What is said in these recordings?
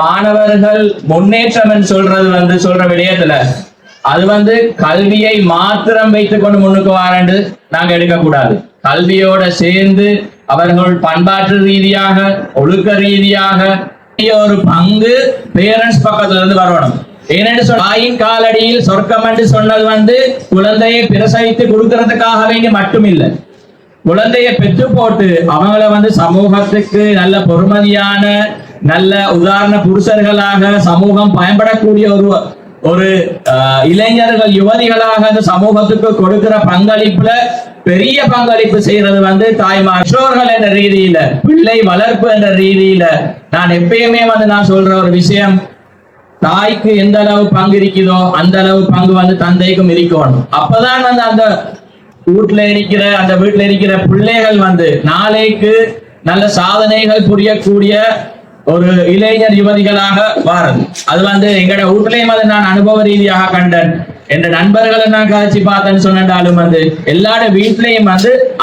மாணவர்கள் முன்னேற்றம் சொல்ற விடயத்துல அது கல்வியை மாத்திரம் வைத்துக் கொண்டு முன்னுக்கு வாரண்டு நாங்க எடுக்கக்கூடாது. கல்வியோட சேர்ந்து அவர்கள் பண்பாட்டு ரீதியாக ஒழுக்க ரீதியாக ஒரு பங்கு பேரண்ட்ஸ் பக்கத்துல இருந்து வரணும். ஏனென்று தாயின் காலடியில் சொர்க்கம் என்று சொன்னது குழந்தையை பிரசவித்து கொடுக்கறதுக்காக வேண்டி மட்டும் இல்லை. குழந்தையை பெற்று போட்டு அவங்கள சமூகத்துக்கு நல்ல பொறுமதியான நல்ல உதாரண புருஷர்களாக சமூகம் பயன்படக்கூடிய ஒரு இளைஞர்கள் யுவதிகளாக அந்த சமூகத்துக்கு கொடுக்கிற பங்களிப்புல பெரிய பங்களிப்பு செய்யறது தாய்மார் பெற்றோர்கள் என்ற ரீதியில பிள்ளை வளர்ப்பு என்ற ரீதியில நான் எப்பயுமே நான் சொல்ற ஒரு விஷயம், தாய்க்கு எந்த அளவு பங்கு இருக்குதோ அந்த அளவு பங்கு தந்தைக்கும் இருக்கணும். அப்பதான் அந்த வீட்டுல இருக்கிற பிள்ளைகள் நாளைக்கு நல்ல சாதனைகள் புரியக்கூடிய ஒரு இளைஞர் யுவதிகளாக வாரது. அது எங்கட வீட்லயும் நான் அனுபவ ரீதியாக கண்டேன். என்ற நண்பர்களை நான் காட்சி பார்த்தேன்னு சொன்னாலும் எல்லாரோட வீட்லயும்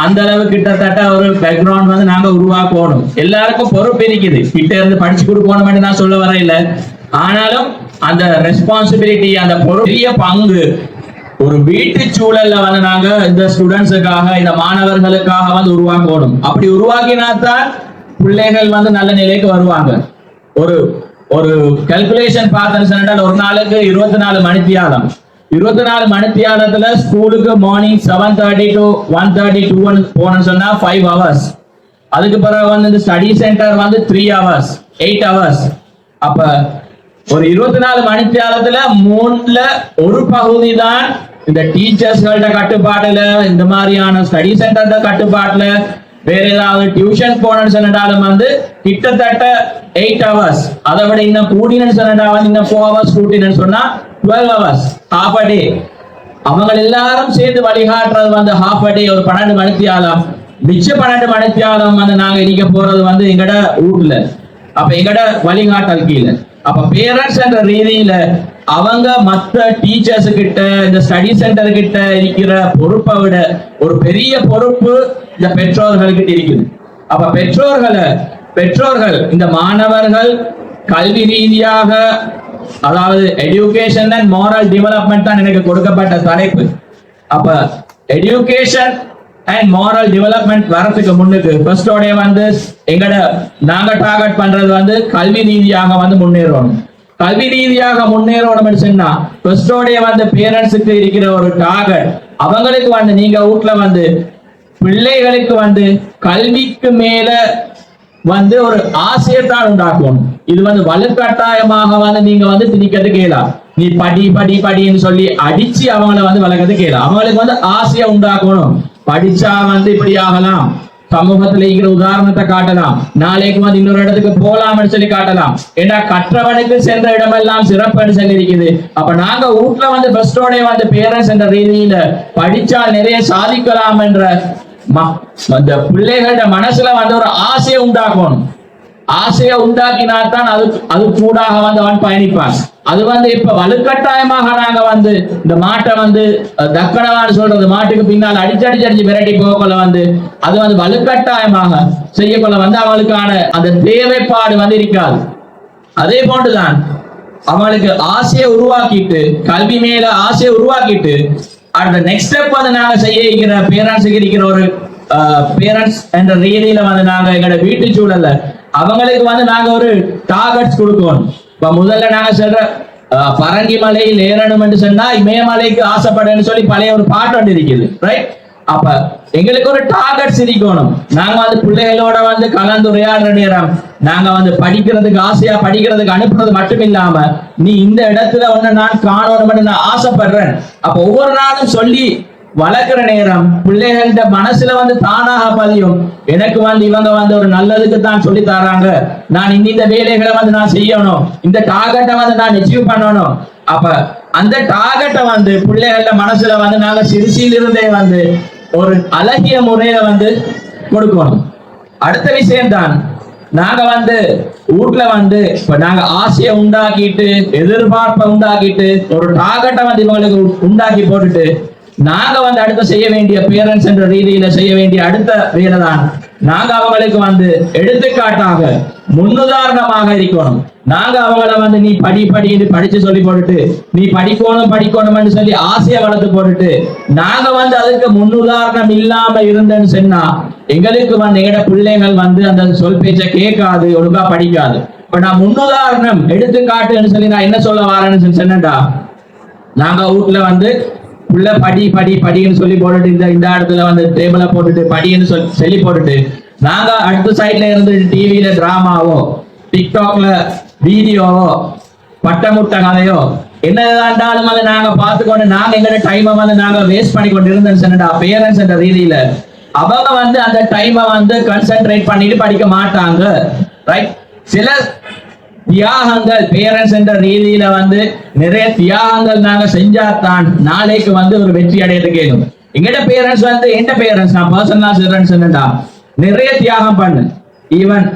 அந்த அளவு கிட்டத்தட்ட ஒரு பேக்ரவுண்ட் நாங்க உருவாக்கணும். எல்லாருக்கும் பொறுப்பு இருக்குது, கிட்ட இருந்து படிச்சு கொடுக்கணும் நான் சொல்ல வர இல்லை. ஆனாலும் அந்த ரெஸ்பான்சிபிலிட்டி அந்த பெரிய பங்கு ஒரு வீட்டு சூழல்ல நாங்க இந்த ஸ்டூடெண்ட்ஸுக்காக இந்த மாணவர்களுக்காக உருவாக்கணும். அப்படி உருவாக்கினாத்தான் பிள்ளைகள் நல்ல நிலைக்கு வருவாங்க. ஒரு கால்குலேஷன் பார்த்தேன்னு ஒரு நாளுக்கு 24 மணித்தியாலம் 24 மணித்தியாலத்துல ஸ்கூலுக்கு மார்னிங் 7:30 to 1:30 போனோம்னு சொன்னா 5 hours. அதுக்கு பிறகு இந்த ஸ்டடி சென்டர் 3 hours 8 hours. அப்ப ஒரு 24 மணித்தியாலத்துல 3ல ஒரு பகுதி தான் இந்த டீச்சர்ஸ்களோட கட்டுப்பாட்டுல, இந்த மாதிரியான ஸ்டடி சென்டர் கட்டுப்பாட்டுல, வேற ஏதாவது டியூஷன் போனன்னு சொன்னாலும் கிட்டத்தட்ட 8 hours. அதை விட இன்னும் கூடினு சொன்னா இன்னும் 4 hours கூட்டினு சொன்னா 12 hours, half a day. அவங்க எல்லாரும் சேர்ந்து வழிகாட்டுறது half a day, ஒரு 12 மணித்தியாலம். மிச்ச 12 மணித்தியாலம் நாங்க இடிக்க போறது எங்கட ஊர்ல. அப்ப எங்கட வழிகாட்டல் கீழே. அப்ப பேரண்ட்ஸ் என்ற ரீதியில அவங்க மற்ற டீச்சர்ஸ் கிட்ட இந்த ஸ்டடி சென்டர் கிட்ட இருக்கிற பொறுப்பை விட ஒரு பெரிய பொறுப்பு இந்த பெற்றோர்களுக்கிட்ட இருக்குது. அப்ப பெற்றோர்கள் இந்த மாணவர்கள் கல்வி ரீதியாக, அதாவது எஜுகேஷன் அண்ட் மாரல் டெவலப்மெண்ட் தான் எனக்கு கொடுக்கப்பட்ட தலைப்பு. அப்ப எஜுகேஷன் அண்ட் மாரல் டெவலப்மெண்ட் வரதுக்கு முன்னுக்கு ஃபர்ஸ்டோட எங்கட நாங்க டார்கெட் பண்றது கல்வி ரீதியாக முன்னேறணும். கல்வி ரீதியாக முன்னேறணும் சொன்னா ஃபர்ஸ்டோட பேரண்ட்ஸுக்கு இருக்கிற ஒரு டார்கெட், அவங்களுக்கு நீங்க வீட்டுல பிள்ளைகளுக்கு கல்விக்கு மேல ஒரு ஆசையத்தான் உண்டாக்கணும். இது வலுக்கட்டாயமாக நீங்க திணிக்கிறது கேளா, நீ படி படி படின்னு சொல்லி அடிச்சு அவங்கள வளர்க்கறது கேளா. அவங்களுக்கு ஆசையை உண்டாக்கணும். படிச்சா இப்படி ஆகலாம், சமூகத்துல இருக்கிற உதாரணத்தை காட்டலாம், நாளைக்கு இன்னொரு இடத்துக்கு போலாம்னு சொல்லி காட்டலாம். ஏன்னா கற்றவனுக்கு சென்ற இடமெல்லாம் சிறப்புன்னு சொல்லி இருக்குது. அப்ப நாங்க வீட்டுல ஃபர்ஸ்டோட பேரண்ட்ஸ் என்ற ரீதியில படிச்சால் நிறைய சாதிக்கலாம் என்ற அந்த பிள்ளைகளோட மனசுல ஒரு ஆசையை உண்டாக்கணும். ஆசையை உண்டாக்கினால்தான் அது கூடாக அவன் பயணிப்பான். அது இப்ப வலுக்கட்டாயமாக நாங்க இந்த மாட்டை தக்கடவான்னு சொல்றது, மாட்டுக்கு பின்னால் அடிச்சு விரட்டி போகல அது வலுக்கட்டாயமாக செய்யக்கொள்ள அவங்களுக்கான அந்த தேவைப்பாடு இருக்காது. அதே போன்றுதான் அவங்களுக்கு ஆசையை உருவாக்கிட்டு, கல்வி மேல ஆசையை உருவாக்கிட்டு, அந்த நெக்ஸ்ட் ஸ்டெப் நாங்க செய்ய பேரண்ட்ஸுக்கு இருக்கிற ஒரு பேரண்ட்ஸ் என்ற ரீதியில நாங்க எங்களோட வீட்டு சூழல்ல அவங்களுக்கு நாங்க ஒரு டார்கெட்ஸ் கொடுக்கணும். இப்ப முதல்ல நாங்க சொல்ற பரங்கி மலையில் ஏறணும் என்று சொன்னா இமயமலைக்கு ஆசைப்படுன்னு சொல்லி பழைய ஒரு பாட்டு ஒன்று இருக்குது, ரைட்? அப்ப எங்களுக்கு ஒரு டார்கெட்ஸ் இருக்கணும். நாங்க பிள்ளைகளோட கலந்துரையாடுற நேரம் நாங்க படிக்கிறதுக்கு ஆசையா படிக்கிறதுக்கு அனுப்புறது மட்டும் இல்லாம, நீ இந்த இடத்துல நான் காணணும் நான் ஆசைப்படுறேன். அப்ப ஒவ்வொரு நாளும் சொல்லி வளர்க்கிற நேரம் பிள்ளைகள்கிட்ட மனசுல தானாக பதியும், எனக்கு இவங்க ஒரு நல்லதுக்கு தான் சொல்லி தராங்க, நான் இந்த வேலைகளை நான் செய்யணும், இந்த டார்கெட்டை நான் அச்சீவ் பண்ணணும். அப்ப அந்த டார்கெட்டை பிள்ளைகள மனசுல நாங்க சிறுசியிலிருந்தே ஒரு அழகிய முறையில கொடுக்கணும். அடுத்த விஷயம் தான் நாங்க வீட்டுல இப்ப நாங்க ஆசையை உண்டாக்கிட்டு, எதிர்பார்ப்பை உண்டாக்கிட்டு, ஒரு டார்கெட்டை இவங்களுக்கு உண்டாக்கி போட்டுட்டு நாங்க அடுத்த செய்ய வேண்டிய பேரண்ட்ஸ் என்ற ரீதியில செய்ய வேண்டிய அடுத்த வேலை தான் நாங்க அவங்களுக்கு வந்து எடுத்துக்காட்டாக முன்னுதாரணமாக இருக்கணும். நாங்க அவங்கள வந்து நீ படின்னு படிச்சு சொல்லி போட்டுட்டு நீ படிக்கணும்னு சொல்லி ஆசையை வளர்த்து போட்டுட்டு நாங்க வந்து அதுக்கு முன்னுதாரணம் இல்லாம இருந்தேன்னு சொன்னா எங்களுக்கு வந்து எங்கட பிள்ளைகள் வந்து அந்த சொல் பேச்ச கேட்காது, ஒழுங்கா படிக்காது. இப்ப நான் முன்னுதாரணம் எடுத்துக்காட்டுன்னு சொல்லி நான் என்ன சொல்ல வரேன்னு சொன்னேன்டா, நாங்க வீட்டுல வந்து உள்ள படின்னு சொல்லி போட்டுட்டு இந்த இடத்துல வந்து டேபிள போட்டுட்டு படின்னு சொல்லி போட்டுட்டு நாங்க அடுத்த சைட்ல இருந்து டிவியில டிராமாவோ டிக்டாக்ல வீடியோவோ பட்டமுட்ட கதையோ என்னதாண்டாலும் வந்து நாங்க பார்த்துக்கொண்டு நாங்க எங்களோட டைமை வந்து நாங்க வேஸ்ட் பண்ணி கொண்டு இருந்தோம்னு சொன்னா பேரண்ட்ஸ் என்ற ரீதியில அவங்க வந்து அந்த டைமை வந்து கன்சென்ட்ரேட் பண்ணிட்டு படிக்க மாட்டாங்க. ரைட்? சில தியாகங்கள் பேரண்ட்ஸ் என்ற ரீதியில வந்து நிறைய தியாகங்கள் நாங்க செஞ்சாதான் நாளைக்கு வந்து ஒரு வெற்றி அடையிறது கேளும். எங்கட பேரண்ட்ஸ் வந்து எந்த பேரண்ட்ஸ் நான் பர்சனலா சொல்றேன்னு நிறைய தியாகம் பண்ணு. ஈவன்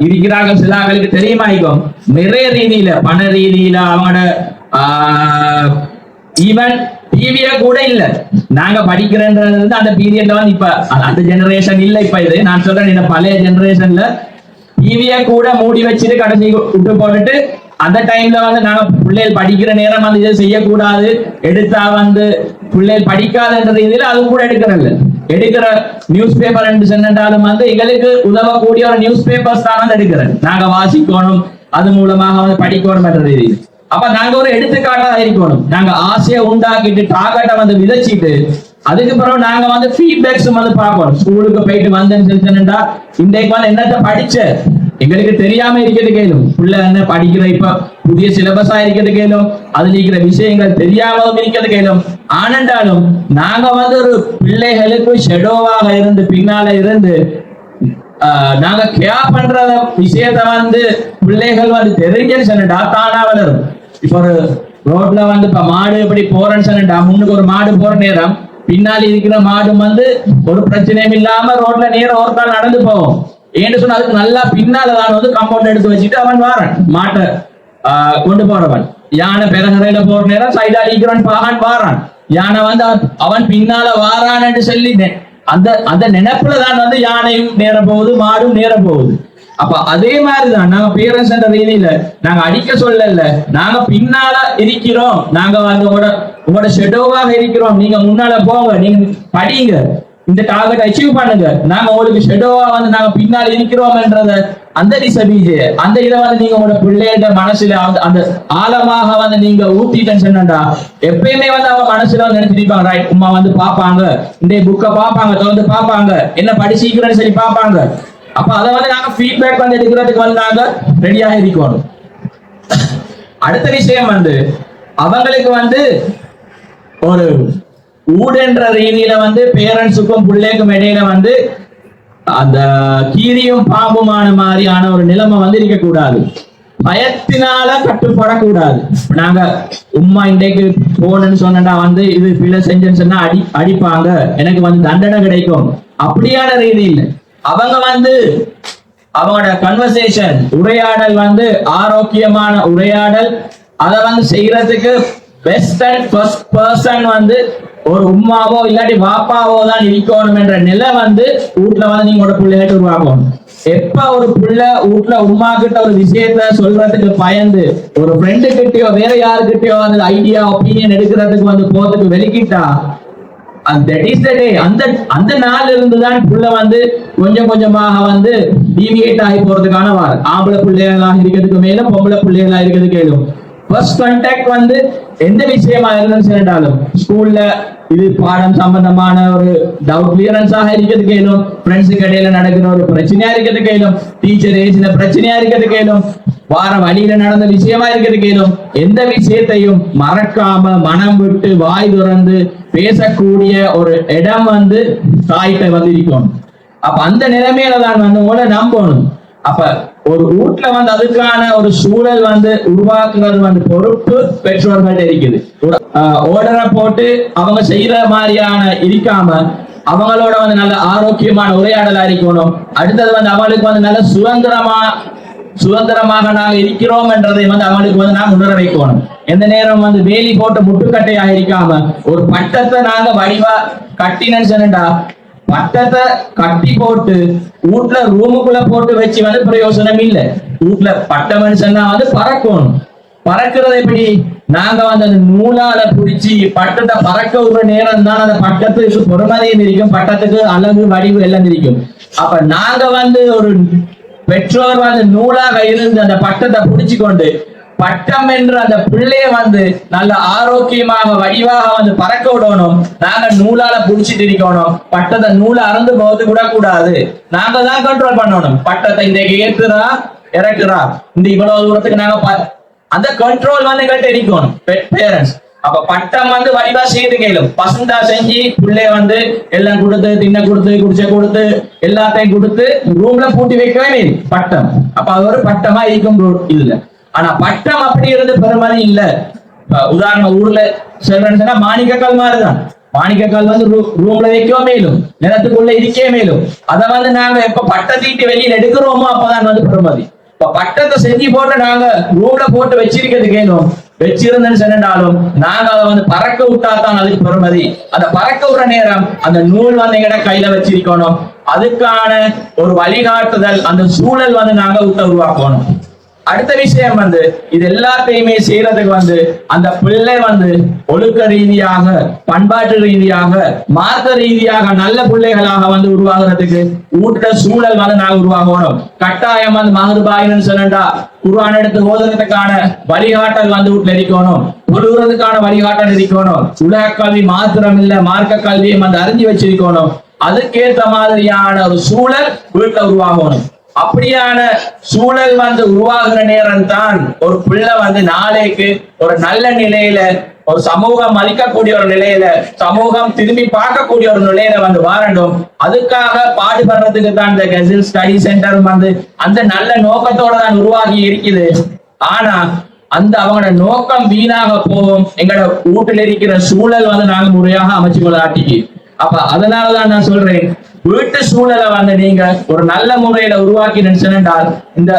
இருக்கிறார்கள் சிலாக்களுக்கு தெரியுமா இருக்கும் நிறைய ரீதியில பண ரீதியில அவங்களோட ஈவன் டிவிய கூட இல்ல நாங்க படிக்கிறேன்றது அந்த பீரியட்ல வந்து இப்ப அந்த ஜெனரேஷன் இல்ல. இப்ப இது நான் சொல்றேன் இந்த பழைய ஜெனரேஷன்ல டிவிய கூட மூடி வச்சுட்டு கடைசி விட்டு போட்டுட்டு அந்த டைம்ல வந்து நாங்க பிள்ளைகள் படிக்கிற நேரம் வந்து இதை செய்யக்கூடாது, எடுத்தா வந்து பிள்ளைகள் படிக்காதுன்ற ரீதியில அது கூட எடுக்கிற நியூஸ் பேப்பர் என்று சொன்னாலும் வந்து எங்களுக்கு உதவக்கூடிய ஒரு நியூஸ் பேப்பர்ஸ் தான் வந்து எடுக்கிறேன். நாங்க வாசிக்கணும், அது மூலமாக வந்து படிக்கணும் என்ற ரீதியில். அப்ப நாங்க ஒரு எடுத்துக்காட்டா இருக்கணும். நாங்க ஆசையை உண்டாக்கிட்டு டார்கெட்டை வந்து விதைச்சிட்டு அதுக்கு பிறகு நாங்க வந்து ஃபீட்பேக்ஸ் வந்து பார்க்கணும். ஸ்கூலுக்கு போயிட்டு வந்தேன்னா இன்றைக்கு வந்து என்னத்த படிச்ச எங்களுக்கு தெரியாம இருக்கிறது கேளும். பிள்ளை என்ன படிக்கிற இப்ப புதிய சிலபஸா இருக்கிறது கேளும், அதுல இருக்கிற விஷயங்கள் தெரியாமலும் இருக்கிறது கேளும். ஆனண்டாலும் நாங்க வந்து ஒரு பிள்ளைகளுக்கு ஷெடோவாக இருந்து பின்னால இருந்து நாங்க கேர் பண்ற விஷயத்த வந்து பிள்ளைகள் வந்து தெரிஞ்சு சொன்னா தானா வளரும். இப்ப ஒரு ரோட்ல வந்து இப்ப மாடு எப்படி போறேன்னு சொன்னா முன்னுக்கு ஒரு மாடு போற நேரம் பின்னாடி இருக்கிற மாடு வந்து ஒரு பிரச்சனையும் இல்லாம ரோட்ல நேரம் ஒருத்தால் நடந்து போவோம். ஏன்னு சொன்னா அதுக்கு நல்லா பின்னாலதான் வந்து கம்பவுண்ட் எடுத்து வச்சுட்டு அவன் வாரான் மாட்டை கொண்டு போறவன். யானை பெருங்கரையில போற நேரம் சைடா அடிக்கிறவன் பாகான் வாரான். யானை வந்து அவன் பின்னால வாரான்னு சொல்லி அந்த நினைப்புலதான் வந்து யானையும் நேர போகுது, மாடும் நேர போகுது. அப்ப அதே மாதிரிதான் நாங்க பேரண்ட்ஸ் என்ற ரீதியில நாங்க அடிக்க சொல்லல, நாங்க பின்னால இருக்கிறோம், நாங்க வந்து உங்களோட ஷெடோவாக இருக்கிறோம். நீங்க முன்னால போங்க, நீங்க படிங்க, இந்த டார்கெட் அச்சீவ் பண்ணுங்க. நாங்க உங்களுக்கு ஷெடோவா வந்து நாங்க பின்னால் இருக்கிறோம் என்றத அந்த டிசபீஜ் அந்த இதை வந்து நீங்க உங்களோட பிள்ளையோட மனசுல அந்த ஆழமாக வந்து நீங்க ஊத்திட்டேன்னு சொன்னா எப்பயுமே வந்து அவங்க மனசுல வந்து நினைச்சிருப்பாங்க. ரைட், உமா வந்து பாப்பாங்க, இந்த புக்கை பாப்பாங்க, தொடர்ந்து பாப்பாங்க, என்ன படிச்சிக்கிறேன்னு சொல்லி பாப்பாங்க. அப்ப அதை வந்து நாங்க ஃபீட்பேக் வந்து எடுக்கிறதுக்கு வந்து நாங்க ரெடியாக இருக்கணும். அடுத்த விஷயம் வந்து அவங்களுக்கு வந்து ஒரு ஊடென்ற ரீதியில வந்து பேரண்ட்ஸுக்கும் பிள்ளைக்கும் இடையில வந்து அந்த கீரியும் பாம்புமான மாதிரியான ஒரு நிலைமை வந்து இருக்கக்கூடாது. பயத்தினால கட்டுப்படக்கூடாது. நாங்க உம்மா இன்றைக்கு போனேன்னு சொன்னா வந்து இது பிள்ளை செஞ்சேன்னு சொன்னா அடிப்பாங்க, எனக்கு வந்து தண்டனை கிடைக்கும் அப்படியான ரீதியில் அவங்க வந்து அவங்களோட கன்வர்சேஷன் உரையாடல் வந்து ஆரோக்கியமான உரையாடல் அதை வந்து செய்யறதுக்கு பெஸ்ட் அண்ட் ஃபர்ஸ்ட் பர்சன் வந்து ஒரு உம்மாவோ இல்லாட்டி வாப்பாவோ தான் இருக்கணும் என்ற நிலை வந்து வீட்டுல வந்து நீங்களோட பிள்ளைகிட்ட உருவாக்கணும். எப்ப ஒரு பிள்ளை வீட்டுல உமா கிட்ட ஒரு விஷயத்த சொல்றதுக்கு பயந்து ஒரு ஃப்ரெண்டு கிட்டயோ வேற யாருக்கிட்டயோ அந்த ஐடியா ஒப்பீனியன் எடுக்கிறதுக்கு வந்து போறதுக்கு வெளிக்கிட்டா அந்த நாள் இருந்துதான் புள்ள வந்து கொஞ்சம் கொஞ்சமாக வந்து டீவியேட் ஆகி போறதுக்கான வார். ஆம்பளை பிள்ளைகளாக இருக்கிறதுக்கு மேலும் பொம்பளை பிள்ளைகளா இருக்கிறதுக்கு மேலும் ஃபர்ஸ்ட் கான்டாக்ட் வந்து எந்த விஷயமா இருந்தாலும் ஸ்கூல்ல இது பாடம் சம்பந்தமான ஒரு டவுட் கிளியரன்ஸாக இருக்கிறதுக்கு கேளும், ஃப்ரெண்ட்ஸுக்கு இடையில நடக்கிற ஒரு பிரச்சனையா இருக்கிறதுக்கு கேளும், டீச்சர் ஏஜ்ல பிரச்சனையா இருக்கிறதுக்கு கேளும், வார வழியில நடந்த விஷயமா இருக்கிறது கேளும், எந்த விஷயத்தையும் மறக்காம மனம் விட்டு வாய் துறந்து பேசக்கூடிய ஒரு இடம் வந்து தாய்கிட்ட வந்து இருக்கணும். அப்ப அந்த நிலைமையில தான் வந்து உங்களை நம்பணும். அப்ப ஒரு வீட்டுல வந்து அதுக்கான ஒரு சூழல் வந்து உருவாக்குறது வந்து பொறுப்பு பெற்றோர்கள்ட்ட இருக்குது. ஓர்டரை போட்டு அவங்க செய்யற மாதிரியான இருக்காம அவங்களோட வந்து நல்ல ஆரோக்கியமான உரையாடலா இருக்கணும். அடுத்தது வந்து அவங்களுக்கு வந்து நல்ல சுதந்திரமாக நாங்க இருக்கிறோம் என்றதை வந்து அவங்களுக்கு வந்து நாங்க உணர வைக்கணும். எந்த நேரம் வந்து வேலி போட்ட முட்டுக்கட்டையாக இருக்காம ஒரு பட்டத்தை நாங்க வடிவா கட்டினு சொன்னா பட்டத்தை கட்டி போட்டு வீட்டுல ரூமுக்குள்ள போட்டு வச்சு வந்து பிரயோசனம் இல்லை. வீட்டுல பட்ட மனுஷன்னா வந்து பறக்கணும். பறக்கிறது எப்படி? நாங்க வந்து அந்த நூலால பிடிச்சி பட்டத்தை பறக்க விடுற நேரம் தான் அந்த பட்டத்துக்கு பொறுமதியும் இருக்கும், பட்டத்துக்கு அழகு வடிவு எல்லாம் இருக்கும். அப்ப நாங்க வந்து ஒரு பெற்றோர் வந்து நூலாக இருந்து அந்த பட்டத்தை பிடிச்சு கொண்டு பட்டம் என்று அந்த பிள்ளைய வந்து நல்ல ஆரோக்கியமாக வடிவாக வந்து பறக்க விடணும். நாங்க நூலால புடிச்சிட்டு இருக்கணும். பட்டத்தை நூலை அறந்து போது கூட கூடாது. நாங்க தான் கண்ட்ரோல் பண்ணணும். பட்டத்தை இன்றைக்கு ஏற்றுறா இறக்குறா இந்த இவ்வளவு தூரத்துக்கு நாங்க அந்த கண்ட்ரோல் வந்து எங்கள்கிட்ட இருக்கணும் பேரண்ட்ஸ். அப்ப பட்டம் வந்து வடிவா செய்து கேளும் பசந்தா செஞ்சு பிள்ளைய வந்து எல்லாம் கொடுத்து தின்ன கொடுத்து குடிச்ச கொடுத்து எல்லாத்தையும் கொடுத்து ரூம்ல பூட்டி வைக்கவே பட்டம். அப்ப அது ஒரு பட்டமா இருக்கும் இதுல. ஆனா பட்டம் அப்படி இருந்து பெருமதி இல்ல. உதாரண ஊர்ல சொல்றேன்னா மாணிக்கக்கல் மாதிரிதான். மாணிக்கக்கல் வந்து ரூம்ல வைக்கவே மேலும் நிலத்துக்குள்ள இருக்கவே மேலும். அதை வந்து நாங்க எப்ப பட்டை தீட்டி வெளியில எடுக்கிறோமோ அப்பதான் வந்து பெருமதி. இப்ப பட்டத்தை செஞ்சு போட்டு நாங்க ரூம்ல போட்டு வச்சிருக்கிறது கேளும் வச்சிருந்தேன்னு சொன்னாலும் நாங்க அதை வந்து பறக்க விட்டாதான் அதுக்கு பெருமதி. அதை பறக்க விடுற நேரம் அந்த நூல் வந்து எங்கட கையில வச்சிருக்கணும். அதுக்கான ஒரு வழிகாட்டுதல் அந்த சூழல் வந்து நாங்க உருவாக்கணும். அடுத்த விஷயம் வந்து இது எல்லாத்தையுமே செய்யறதுக்கு வந்து அந்த பிள்ளை வந்து ஒழுக்க ரீதியாக பண்பாட்டு ரீதியாக மார்க்க ரீதியாக நல்ல பிள்ளைகளாக வந்து உருவாகிறதுக்கு ஊட்ட சூழல் வந்து நாங்க உருவாகணும். கட்டாயம் வந்து மகர்பாயின்னு சொல்லண்டா குர்ஆன் எடுத்து ஓதுறதுக்கான வழிகாட்டல் வந்து வீட்டுல இருக்கணும். தொழுகிறதுக்கான வழிகாட்டல் இருக்கணும். உலக கல்வி மாத்திரம் இல்ல மார்க்க கல்வியை வந்து அறிஞ்சு வச்சிருக்கணும். அதுக்கேற்ற மாதிரியான ஒரு சூழல் வீட்டுல உருவாகணும். அப்படியான சூழல் வந்து உருவாகிற நேரம் தான் ஒரு பிள்ளை வந்து நாளைக்கு ஒரு நல்ல நிலையில ஒரு சமூகம் மதிக்கக்கூடிய ஒரு நிலையில சமூகம் திரும்பி பார்க்கக்கூடிய ஒரு நிலையில வந்து வாழணும். அதுக்காக பாடுபடுறதுக்கு தான் இந்த கெசில் ஸ்டடி சென்டர் வந்து அந்த நல்ல நோக்கத்தோட தான் உருவாகி இருக்குது. ஆனா அந்த அவங்களோட நோக்கம் வீணாக போகும். எங்களோட வீட்டில் இருக்கிற சூழல் வந்து நாங்க முறையாக அமைச்சு கொள்ள ஆட்டிக்கு. அப்ப அதனாலதான் நான் சொல்றேன், வீட்டு சூழலை வந்து நீங்க ஒரு நல்ல முறையில உருவாக்கி நினைச்சால் இந்த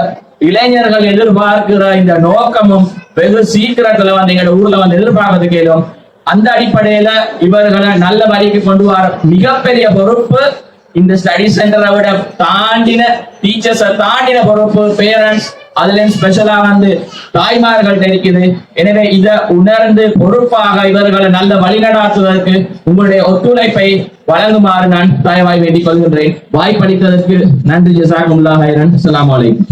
இளைஞர்கள் எதிர்பார்க்கிற இந்த நோக்கமும் வெகு சீக்கிரத்துல வந்து எங்க ஊர்ல வந்து எதிர்பார்க்கறது கேளும். அந்த அடிப்படையில இவர்களை நல்ல வழிக்கு கொண்டு வர மிகப்பெரிய பொறுப்பு இந்த ஸ்டடி சென்டரை விட தாண்டின டீச்சர்ஸை தாண்டின பொறுப்பு பேரண்ட்ஸ், அதுலயும் ஸ்பெஷலா வந்து தாய்மார்கள்ட்ட இருக்குது. எனவே இதை உணர்ந்து பொறுப்பாக இவர்களை நல்ல வழிநடாத்துவதற்கு உங்களுடைய ஒத்துழைப்பை வழங்குமாறு நான் தயவாய் வேண்டிக் கொள்கின்றேன். வாய்ப்பளித்ததற்கு நன்றி. ஜஸாக்குமுல்லாஹ் ஹைரன். அஸ்ஸலாமு அலைக்கும்.